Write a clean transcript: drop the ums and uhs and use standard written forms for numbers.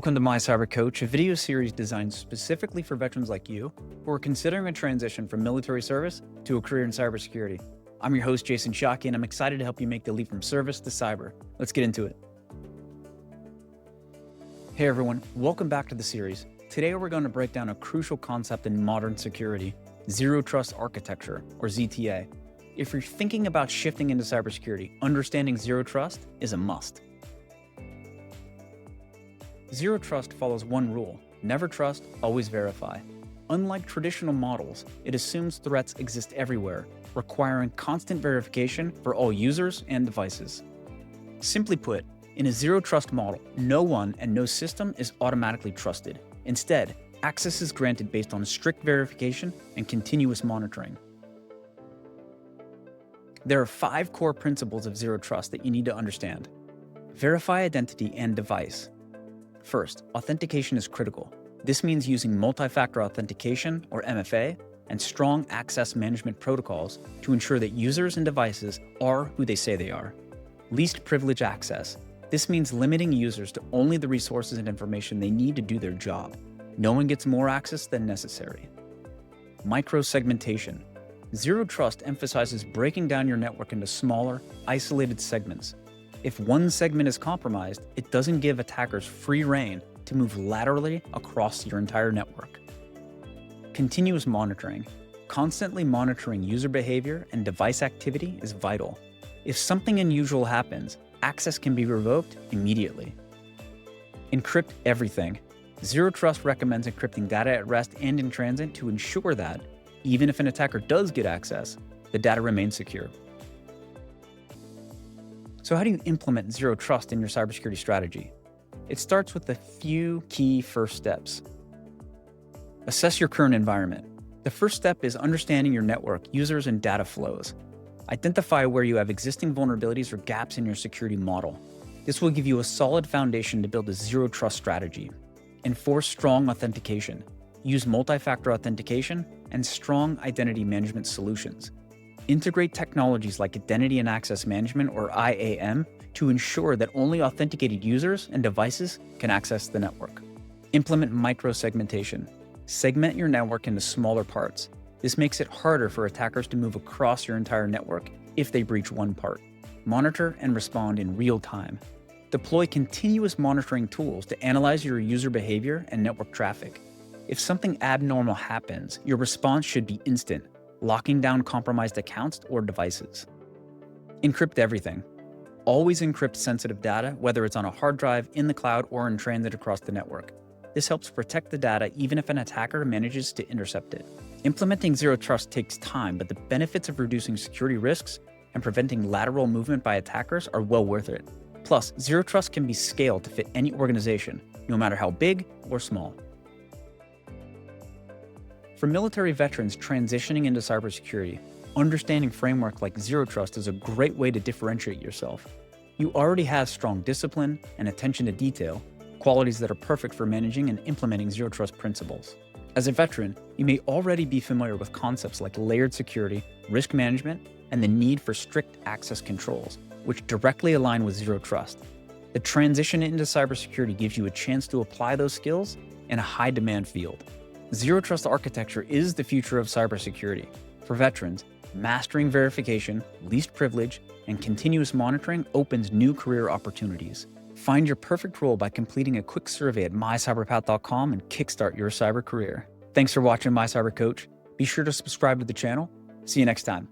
Welcome to My Cyber Coach, a video series designed specifically for veterans like you who are considering a transition from military service to a career in cybersecurity. I'm your host, Jason Shockey, and I'm excited to help you make the leap from service to cyber. Let's get into it. Hey everyone, welcome back to the series. Today we're going to break down a crucial concept in modern security, Zero Trust Architecture, or ZTA. If you're thinking about shifting into cybersecurity, understanding Zero Trust is a must. Zero Trust follows one rule: never trust, always verify. Unlike traditional models, it assumes threats exist everywhere, requiring constant verification for all users and devices. Simply put, in a Zero Trust model, no one and no system is automatically trusted. Instead, access is granted based on strict verification and continuous monitoring. There are 5 core principles of Zero Trust that you need to understand. Verify identity and device. First, authentication is critical. This means using multi-factor authentication, or MFA, and strong access management protocols to ensure that users and devices are who they say they are. Least privilege access. This means limiting users to only the resources and information they need to do their job. No one gets more access than necessary. Micro-Segmentation. Zero Trust emphasizes breaking down your network into smaller, isolated segments. If one segment is compromised, it doesn't give attackers free rein to move laterally across your entire network. Continuous monitoring. Constantly monitoring user behavior and device activity is vital. If something unusual happens, access can be revoked immediately. Encrypt everything. Zero Trust recommends encrypting data at rest and in transit to ensure that, even if an attacker does get access, the data remains secure. So how do you implement Zero Trust in your cybersecurity strategy? It starts with a few key first steps. Assess your current environment. The first step is understanding your network, users, and data flows. Identify where you have existing vulnerabilities or gaps in your security model. This will give you a solid foundation to build a Zero Trust strategy. Enforce strong authentication. Use multi-factor authentication and strong identity management solutions. Integrate technologies like Identity and Access Management, or IAM, to ensure that only authenticated users and devices can access the network. Implement micro-segmentation. Segment your network into smaller parts. This makes it harder for attackers to move across your entire network if they breach one part. Monitor and respond in real time. Deploy continuous monitoring tools to analyze your user behavior and network traffic. If something abnormal happens, your response should be instant, locking down compromised accounts or devices. Encrypt everything. Always encrypt sensitive data, whether it's on a hard drive, in the cloud, or in transit across the network. This helps protect the data even if an attacker manages to intercept it. Implementing Zero Trust takes time, but the benefits of reducing security risks and preventing lateral movement by attackers are well worth it. Plus, Zero Trust can be scaled to fit any organization, no matter how big or small. For military veterans transitioning into cybersecurity, understanding framework like Zero Trust is a great way to differentiate yourself. You already have strong discipline and attention to detail, qualities that are perfect for managing and implementing Zero Trust principles. As a veteran, you may already be familiar with concepts like layered security, risk management, and the need for strict access controls, which directly align with Zero Trust. The transition into cybersecurity gives you a chance to apply those skills in a high-demand field. Zero Trust architecture is the future of cybersecurity. For veterans, mastering verification, least privilege, and continuous monitoring opens new career opportunities. Find your perfect role by completing a quick survey at mycyberpath.com and kickstart your cyber career. Thanks for watching My Cyber Coach. Be sure to subscribe to the channel. See you next time.